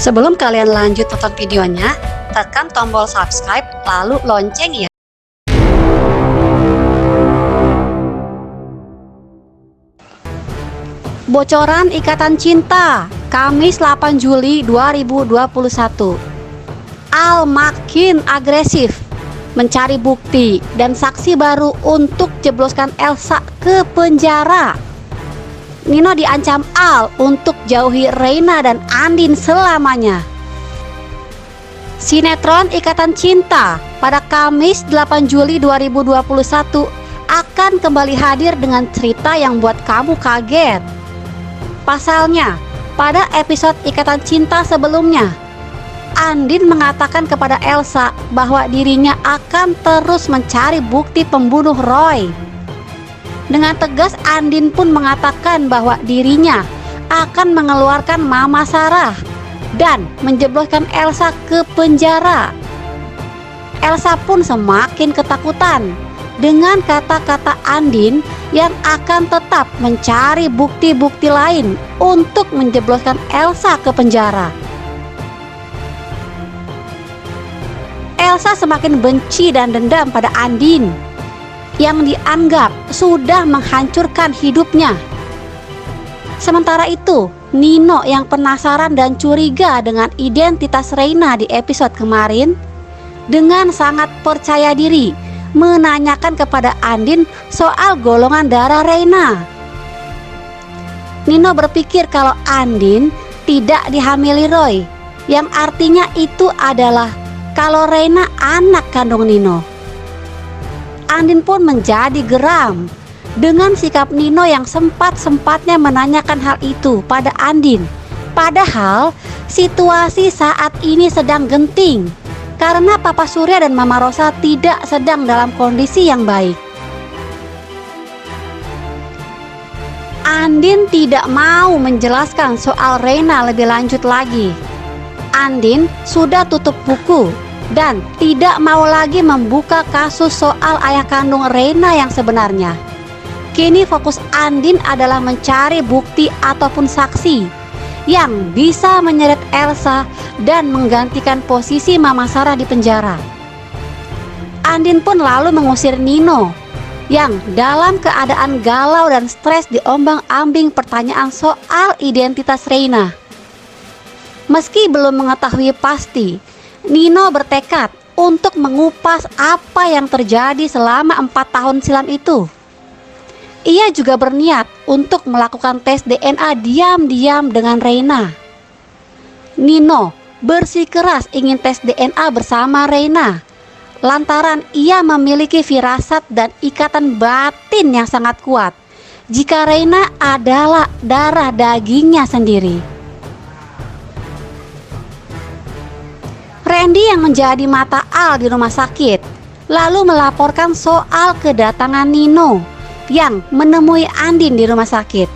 Sebelum kalian lanjut tonton videonya, tekan tombol subscribe lalu lonceng ya. Bocoran Ikatan Cinta, Kamis 8 Juli 2021. Al makin agresif mencari bukti dan saksi baru untuk jebloskan Elsa ke penjara. Nino diancam Al untuk jauhi Reina dan Andin selamanya. Sinetron Ikatan Cinta pada Kamis 8 Juli 2021 akan kembali hadir dengan cerita yang buat kamu kaget. Pasalnya, pada episode Ikatan Cinta sebelumnya, Andin mengatakan kepada Elsa bahwa dirinya akan terus mencari bukti pembunuh Roy. Dengan tegas Andin pun mengatakan bahwa dirinya akan mengeluarkan Mama Sarah dan menjebloskan Elsa ke penjara. Elsa pun semakin ketakutan dengan kata-kata Andin yang akan tetap mencari bukti-bukti lain untuk menjebloskan Elsa ke penjara. Elsa semakin benci dan dendam pada Andin yang dianggap sudah menghancurkan hidupnya. Sementara itu, Nino yang penasaran dan curiga dengan identitas Reina di episode kemarin, dengan sangat percaya diri menanyakan kepada Andin soal golongan darah Reina. Nino berpikir kalau Andin tidak dihamili Roy, yang artinya itu adalah kalau Reina anak kandung Nino. Andin pun menjadi geram dengan sikap Nino yang sempat-sempatnya menanyakan hal itu pada Andin. Padahal situasi saat ini sedang genting karena Papa Surya dan Mama Rosa tidak sedang dalam kondisi yang baik. Andin tidak mau menjelaskan soal Reina lebih lanjut lagi. Andin sudah tutup buku dan tidak mau lagi membuka kasus soal ayah kandung Reina yang sebenarnya. Kini fokus Andin adalah mencari bukti ataupun saksi yang bisa menyeret Elsa dan menggantikan posisi Mama Sarah di penjara. Andin pun lalu mengusir Nino yang dalam keadaan galau dan stres diombang-ambing pertanyaan soal identitas Reina. Meski belum mengetahui pasti, Nino bertekad untuk mengupas apa yang terjadi selama 4 tahun silam itu. Ia juga berniat untuk melakukan tes DNA diam-diam dengan Reina. Nino bersikeras ingin tes DNA bersama Reina, lantaran ia memiliki firasat dan ikatan batin yang sangat kuat jika Reina adalah darah dagingnya sendiri. Randy yang menjadi mata Al di rumah sakit lalu melaporkan soal kedatangan Nino yang menemui Andin di rumah sakit.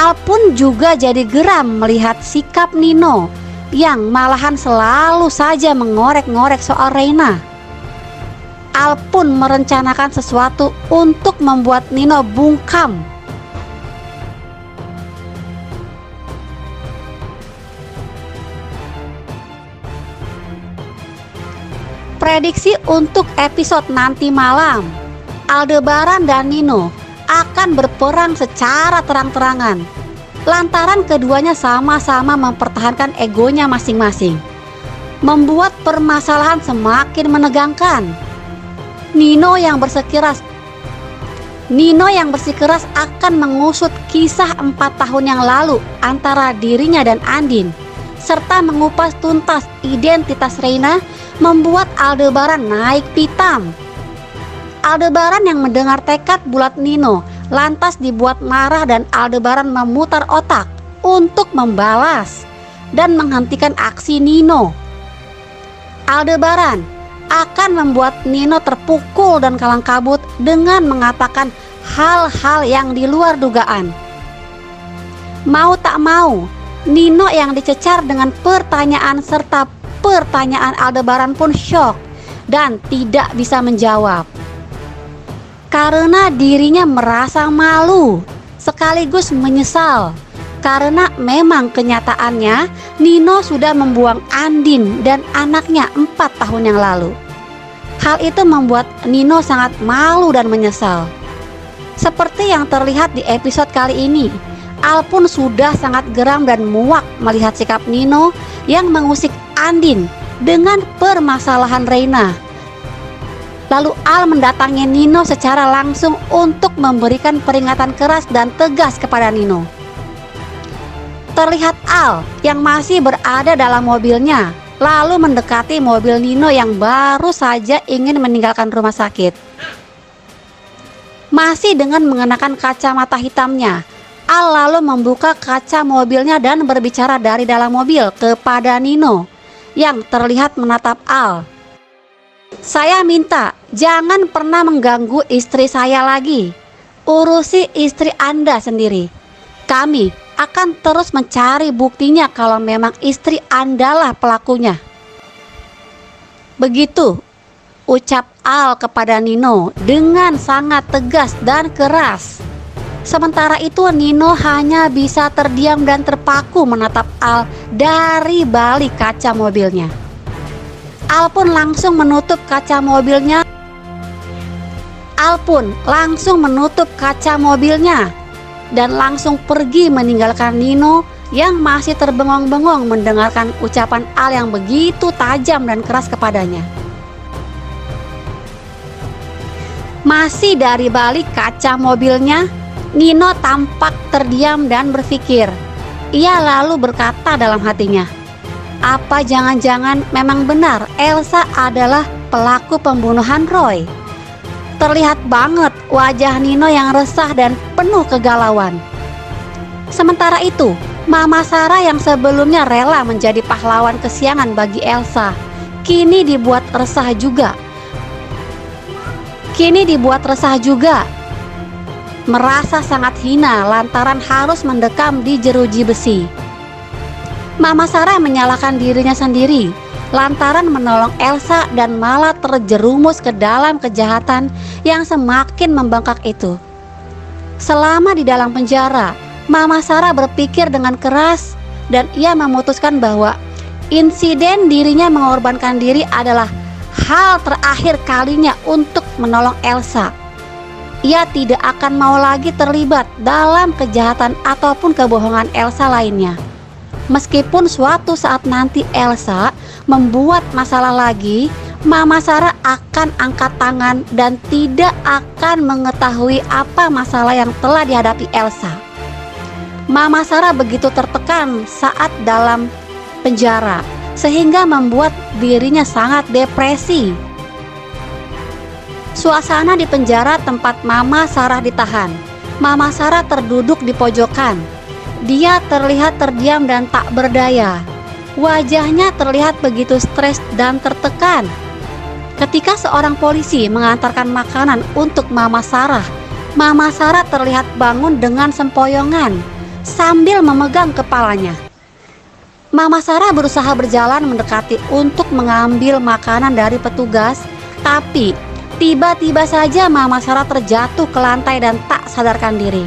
Al pun juga jadi geram melihat sikap Nino yang malahan selalu saja mengorek-ngorek soal Reina. Al pun merencanakan sesuatu untuk membuat Nino bungkam. Prediksi untuk episode nanti malam, Aldebaran dan Nino akan berperang secara terang-terangan lantaran keduanya sama-sama mempertahankan egonya masing-masing, membuat permasalahan semakin menegangkan. Nino yang bersikeras akan mengusut kisah 4 tahun yang lalu antara dirinya dan Andin serta mengupas tuntas identitas Reina, membuat Aldebaran naik pitam. Aldebaran yang mendengar tekad bulat Nino lantas dibuat marah dan Aldebaran memutar otak untuk membalas dan menghentikan aksi Nino. Aldebaran akan membuat Nino terpukul dan kalang kabut dengan mengatakan hal-hal yang di luar dugaan. Mau tak mau, Nino yang dicecar dengan pertanyaan serta pertanyaan Aldebaran pun syok dan tidak bisa menjawab. Karena dirinya merasa malu sekaligus menyesal Karena memang kenyataannya Nino sudah membuang Andin dan anaknya 4 tahun yang lalu. Hal itu membuat Nino sangat malu dan menyesal. Seperti yang terlihat di episode kali ini, Al pun sudah sangat geram dan muak melihat sikap Nino yang mengusik Andin dengan permasalahan Reina. Lalu Al mendatangi Nino secara langsung untuk memberikan peringatan keras dan tegas kepada Nino. Terlihat Al yang masih berada dalam mobilnya, lalu mendekati mobil Nino yang baru saja ingin meninggalkan rumah sakit. Masih dengan mengenakan kacamata hitamnya, Al lalu membuka kaca mobilnya dan berbicara dari dalam mobil kepada Nino yang terlihat menatap Al. "Saya minta jangan pernah mengganggu istri saya lagi. Urusi istri Anda sendiri. Kami akan terus mencari buktinya kalau memang istri Anda lah pelakunya." Begitu ucap Al kepada Nino dengan sangat tegas dan keras. Sementara itu Nino hanya bisa terdiam dan terpaku menatap Al dari balik kaca mobilnya. Al pun langsung menutup kaca mobilnya. Dan langsung pergi meninggalkan Nino yang masih terbengong-bengong mendengarkan ucapan Al yang begitu tajam dan keras kepadanya. Masih dari balik kaca mobilnya, Nino tampak terdiam dan berpikir. Ia lalu berkata dalam hatinya, "Apa jangan-jangan memang benar Elsa adalah pelaku pembunuhan Roy?" Terlihat banget wajah Nino yang resah dan penuh kegalauan. Sementara itu, Mama Sarah yang sebelumnya rela menjadi pahlawan kesiangan bagi Elsa, kini dibuat resah juga. Merasa sangat hina lantaran harus mendekam di jeruji besi. Mama Sarah menyalahkan dirinya sendiri lantaran menolong Elsa dan malah terjerumus ke dalam kejahatan yang semakin membengkak itu. Selama di dalam penjara, Mama Sarah berpikir dengan keras dan ia memutuskan bahwa insiden dirinya mengorbankan diri adalah hal terakhir kalinya untuk menolong Elsa. Ia tidak akan mau lagi terlibat dalam kejahatan ataupun kebohongan Elsa lainnya. Meskipun suatu saat nanti Elsa membuat masalah lagi, Mama Sarah akan angkat tangan dan tidak akan mengetahui apa masalah yang telah dihadapi Elsa. Mama Sarah begitu tertekan saat dalam penjara, sehingga membuat dirinya sangat depresi. Suasana di penjara tempat Mama Sarah ditahan. Mama Sarah terduduk di pojokan. Dia terlihat terdiam dan tak berdaya. Wajahnya terlihat begitu stres dan tertekan. Ketika seorang polisi mengantarkan makanan untuk Mama Sarah terlihat bangun dengan sempoyongan sambil memegang kepalanya. Mama Sarah berusaha berjalan mendekati untuk mengambil makanan dari petugas, tapi tiba-tiba saja Mama Sarah terjatuh ke lantai dan tak sadarkan diri.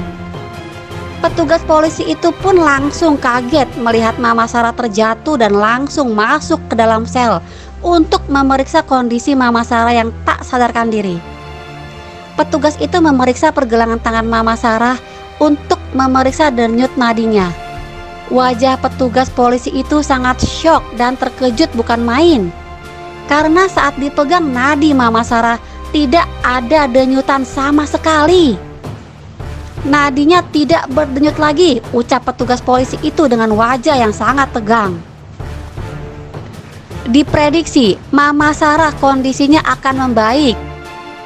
Petugas polisi itu pun langsung kaget melihat Mama Sarah terjatuh dan langsung masuk ke dalam sel untuk memeriksa kondisi Mama Sarah yang tak sadarkan diri. Petugas itu memeriksa pergelangan tangan Mama Sarah untuk memeriksa denyut nadinya. Wajah petugas polisi itu sangat syok dan terkejut bukan main. Karena saat dipegang nadi Mama Sarah tidak ada denyutan sama sekali. "Nadinya tidak berdenyut lagi," ucap petugas polisi itu dengan wajah yang sangat tegang. Diprediksi Mama Sarah kondisinya akan membaik.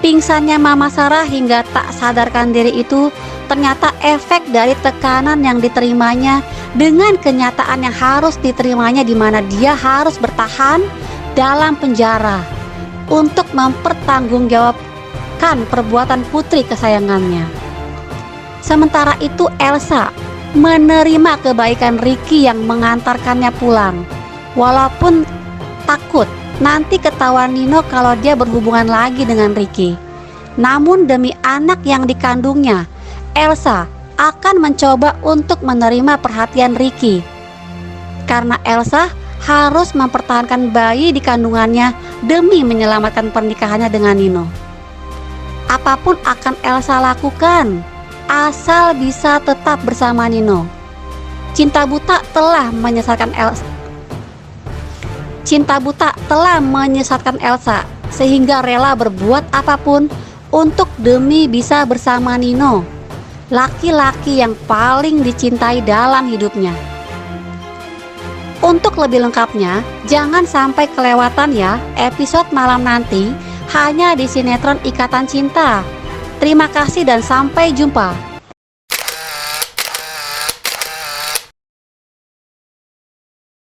Pingsannya Mama Sarah hingga tak sadarkan diri itu ternyata efek dari tekanan yang diterimanya dengan kenyataan yang harus diterimanya, di mana dia harus bertahan dalam penjara untuk mempertanggungjawabkan perbuatan putri kesayangannya. Sementara itu Elsa menerima kebaikan Ricky yang mengantarkannya pulang. Walaupun takut nanti ketahuan Nino kalau dia berhubungan lagi dengan Ricky. Namun demi anak yang dikandungnya, Elsa akan mencoba untuk menerima perhatian Ricky. Karena Elsa harus mempertahankan bayi di kandungannya demi menyelamatkan pernikahannya dengan Nino. Apapun akan Elsa lakukan, asal bisa tetap bersama Nino. Cinta buta telah menyesatkan Elsa sehingga rela berbuat apapun untuk demi bisa bersama Nino, laki-laki yang paling dicintai dalam hidupnya. Untuk lebih lengkapnya, jangan sampai kelewatan ya episode malam nanti hanya di sinetron Ikatan Cinta. Terima kasih dan sampai jumpa.